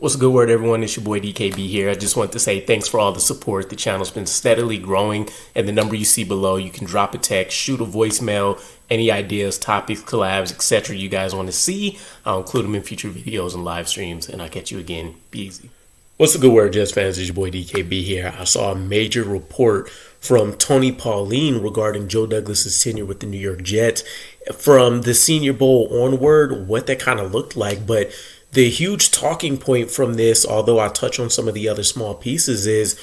What's a good word, everyone? It's your boy DKB here. I just want to say thanks for all the support. The channel's been steadily growing, and the number you see below, you can drop a text, shoot a voicemail, any ideas, topics, collabs, etc. you guys want to see. I'll include them in future videos and live streams, and I'll catch you again. Be easy. What's a good word, Jets fans? It's your boy DKB here. I saw a major report from Tony Pauline regarding Joe Douglas's tenure with the New York Jets from the Senior Bowl onward, what that kind of looked like. But the huge talking point from this, although I touch on some of the other small pieces, is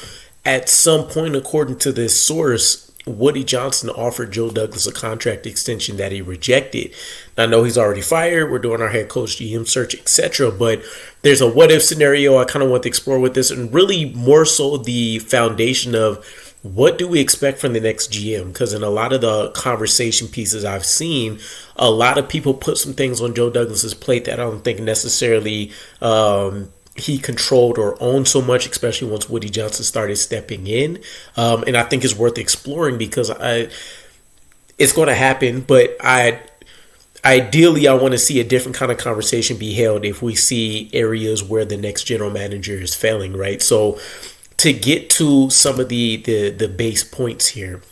at some point, according to this source, Woody Johnson offered Joe Douglas a contract extension that he rejected. I know he's already fired. We're doing our head coach GM search, etc. But there's a what if scenario I kind of want to explore with this, and really more so the foundation of what do we expect from the next GM? Because in a lot of the conversation pieces I've seen, a lot of people put some things on Joe Douglas's plate that I don't think necessarily he controlled or owned so much, especially once Woody Johnson started stepping in. And I think it's worth exploring because it's going to happen, but ideally, I want to see a different kind of conversation be held if we see areas where the next general manager is failing, right? So to get to some of the base points here,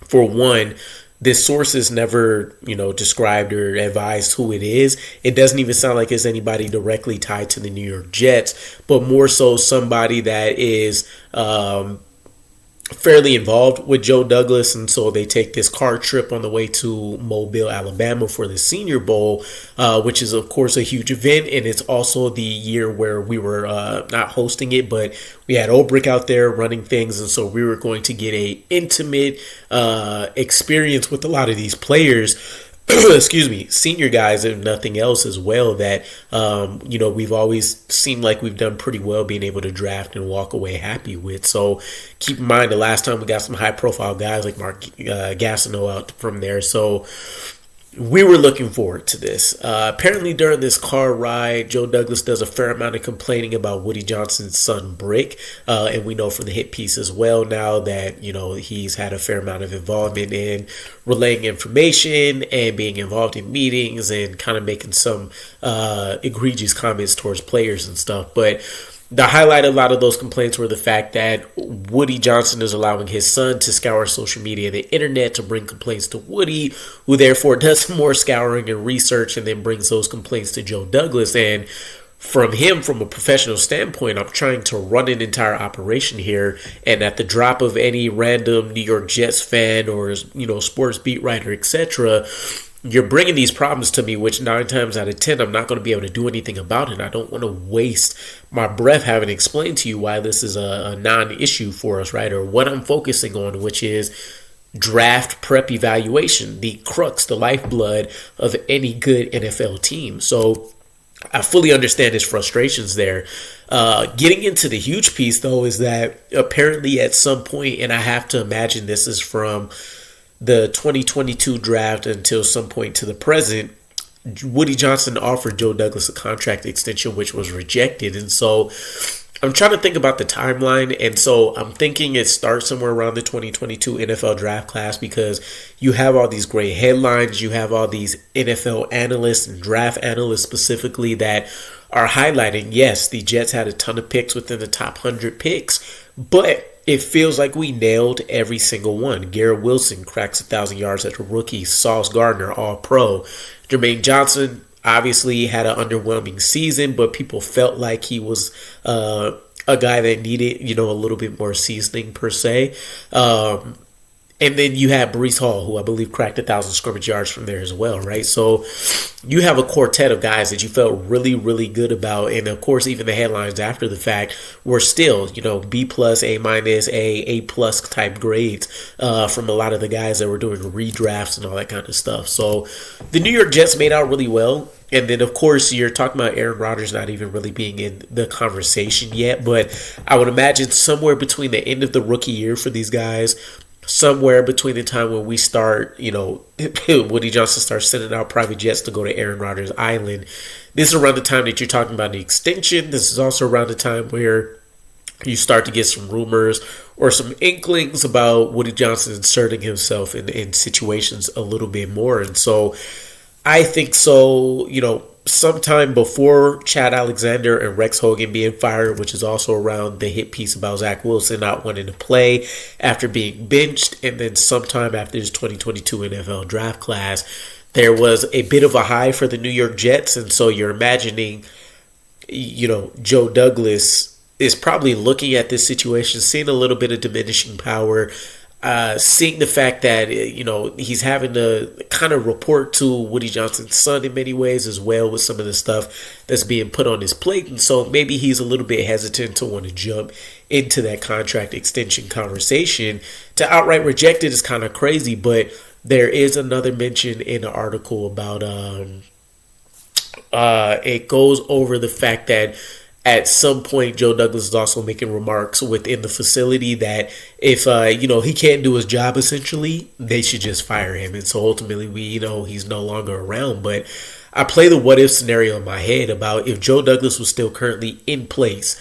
for one, this source is never, described or advised who it is. It doesn't even sound like it's anybody directly tied to the New York Jets, but more so somebody that is fairly involved with Joe Douglas. And so they take this car trip on the way to Mobile, Alabama for the Senior Bowl, which is, of course, a huge event. And it's also the year where we were not hosting it, but we had Obrick out there running things. And so we were going to get a intimate experience with a lot of these players. Excuse me, senior guys, if nothing else as well, that, we've always seemed like we've done pretty well being able to draft and walk away happy with. So keep in mind the last time we got some high profile guys like Mark Gastineau out from there. So we were looking forward to this. Apparently during this car ride, Joe Douglas does a fair amount of complaining about Woody Johnson's son, Brick. And we know from the hit piece as well now that, he's had a fair amount of involvement in relaying information and being involved in meetings and kind of making some egregious comments towards players and stuff. But the highlight of a lot of those complaints were the fact that Woody Johnson is allowing his son to scour social media and the internet to bring complaints to Woody, who therefore does some more scouring and research and then brings those complaints to Joe Douglas. And from him, from a professional standpoint, I'm trying to run an entire operation here, and at the drop of any random New York Jets fan or, sports beat writer, etc., you're bringing these problems to me, which 9 times out of 10, I'm not going to be able to do anything about it. I don't want to waste my breath having explained to you why this is a non-issue for us, right? Or what I'm focusing on, which is draft prep evaluation, the crux, the lifeblood of any good NFL team. So I fully understand his frustrations there. Getting into the huge piece, though, is that apparently at some point, and I have to imagine this is from the 2022 draft until some point to the present, Woody Johnson offered Joe Douglas a contract extension, which was rejected. And so I'm trying to think about the timeline. And so I'm thinking it starts somewhere around the 2022 NFL draft class, because you have all these great headlines. You have all these NFL analysts and draft analysts specifically that are highlighting, yes, the Jets had a ton of picks within the top 100 picks, but it feels like we nailed every single one. Garrett Wilson cracks 1,000 yards as a rookie. Sauce Gardner, all pro. Jermaine Johnson obviously had an underwhelming season, but people felt like he was a guy that needed, a little bit more seasoning per se. And then you have Breece Hall, who I believe cracked 1,000 scrimmage yards from there as well, right? So you have a quartet of guys that you felt really, really good about. And, of course, even the headlines after the fact were still, B+, A-, A+ type grades from a lot of the guys that were doing redrafts and all that kind of stuff. So the New York Jets made out really well. And then, of course, you're talking about Aaron Rodgers not even really being in the conversation yet. But I would imagine somewhere between the end of the rookie year for these guys, somewhere between the time when we start, Woody Johnson starts sending out private jets to go to Aaron Rodgers Island. This is around the time that you're talking about the extension. This is also around the time where you start to get some rumors or some inklings about Woody Johnson inserting himself in situations a little bit more. And so I think so, sometime before Chad Alexander and Rex Hogan being fired, which is also around the hit piece about Zach Wilson not wanting to play after being benched, and then sometime after his 2022 NFL draft class, there was a bit of a high for the New York Jets. And so you're imagining, Joe Douglas is probably looking at this situation, seeing a little bit of diminishing power, seeing the fact that, he's having to kind of report to Woody Johnson's son in many ways as well with some of the stuff that's being put on his plate. And so maybe he's a little bit hesitant to want to jump into that contract extension conversation. To outright reject it is kind of crazy, but there is another mention in the article about it goes over the fact that at some point, Joe Douglas is also making remarks within the facility that if, he can't do his job, essentially, they should just fire him. And so ultimately, he's no longer around. But I play the what if scenario in my head about if Joe Douglas was still currently in place.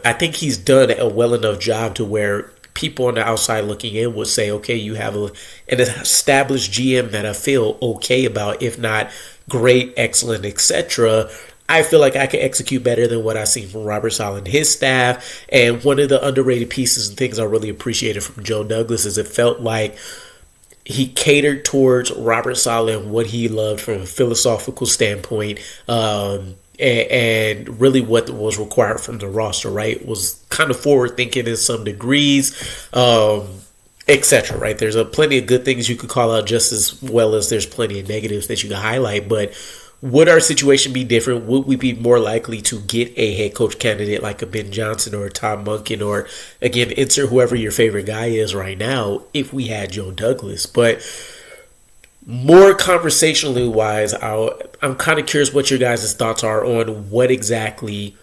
I think he's done a well enough job to where people on the outside looking in would say, okay, you have an established GM that I feel okay about, if not great, excellent, etc. I feel like I can execute better than what I've seen from Robert Saleh and his staff. And one of the underrated pieces and things I really appreciated from Joe Douglas is it felt like he catered towards Robert Saleh and what he loved from a philosophical standpoint, and really what was required from the roster, right? Was kind of forward thinking in some degrees, etc. Right? There's plenty of good things you could call out just as well as there's plenty of negatives that you can highlight. But would our situation be different? Would we be more likely to get a head coach candidate like a Ben Johnson or a Tom Monken, or again, insert whoever your favorite guy is right now, if we had Joe Douglas? But more conversationally wise, I'm kind of curious what your guys' thoughts are on what exactly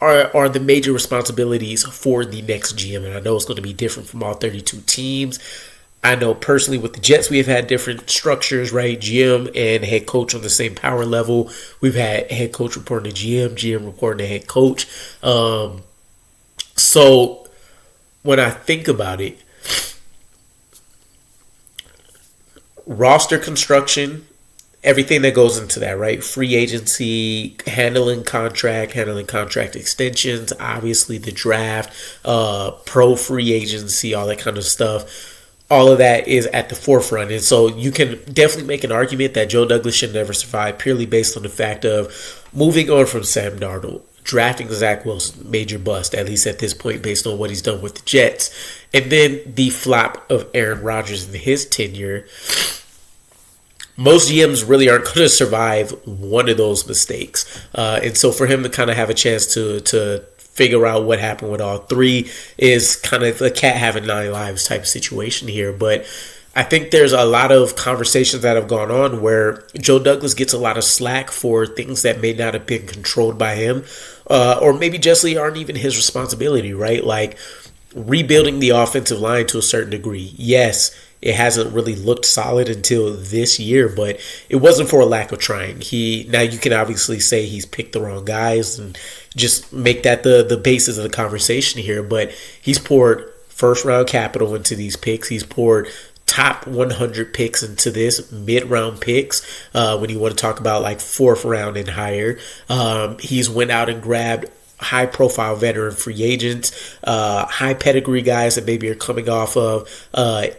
are the major responsibilities for the next GM. And I know it's going to be different from all 32 teams. I know personally with the Jets, we have had different structures, right? GM and head coach on the same power level. We've had head coach reporting to GM reporting to head coach. So when I think about it, roster construction, everything that goes into that, right? Free agency, handling contract extensions, obviously the draft, pro free agency, all that kind of stuff. All of that is at the forefront. And so you can definitely make an argument that Joe Douglas should never survive purely based on the fact of moving on from Sam Darnold, drafting Zach Wilson, major bust, at least at this point, based on what he's done with the Jets. And then the flop of Aaron Rodgers in his tenure. Most GMs really aren't going to survive one of those mistakes. And so for him to kind of have a chance to figure out what happened with all three is kind of a cat having 9 lives type of situation here. But I think there's a lot of conversations that have gone on where Joe Douglas gets a lot of slack for things that may not have been controlled by him, or maybe justly aren't even his responsibility, right? Like rebuilding the offensive line to a certain degree. Yes, it hasn't really looked solid until this year, but it wasn't for a lack of trying. Now you can obviously say he's picked the wrong guys and just make that the basis of the conversation here, but he's poured first round capital into these picks. He's poured top 100 picks into this, mid-round picks, when you want to talk about like 4th round and higher. He's went out and grabbed high-profile veteran free agents, high pedigree guys that maybe are coming off of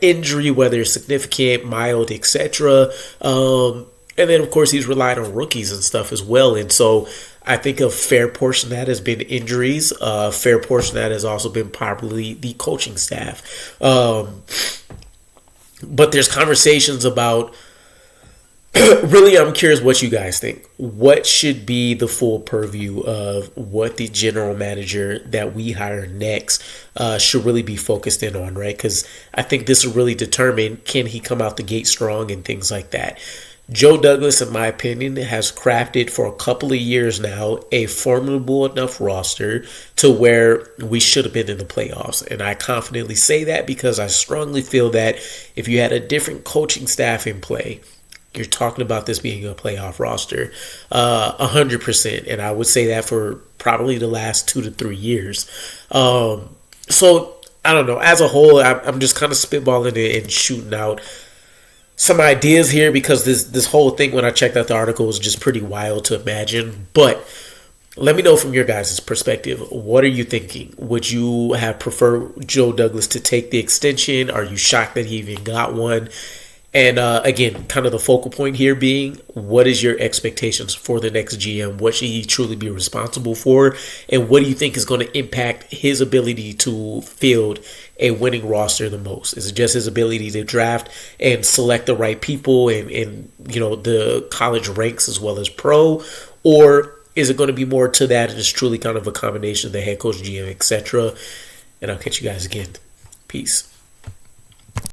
injury, whether it's significant, mild, etc. And then, of course, he's relied on rookies and stuff as well. And so I think a fair portion of that has been injuries. A fair portion of that has also been probably the coaching staff. But there's conversations about, really, I'm curious what you guys think. What should be the full purview of what the general manager that we hire next should really be focused in on, right? Because I think this will really determine, can he come out the gate strong and things like that. Joe Douglas, in my opinion, has crafted for a couple of years now a formidable enough roster to where we should have been in the playoffs. And I confidently say that because I strongly feel that if you had a different coaching staff in play, you're talking about this being a playoff roster, 100%. And I would say that for probably the last 2 to 3 years. So, I don't know. As a whole, I'm just kind of spitballing it and shooting out some ideas here because this whole thing, when I checked out the article, was just pretty wild to imagine. But let me know from your guys' perspective. What are you thinking? Would you have preferred Joe Douglas to take the extension? Are you shocked that he even got one? And again, kind of the focal point here being, what is your expectations for the next GM? What should he truly be responsible for? And what do you think is going to impact his ability to field a winning roster the most? Is it just his ability to draft and select the right people and the college ranks as well as pro? Or is it going to be more to that and it's truly kind of a combination of the head coach, GM, etc.? And I'll catch you guys again. Peace.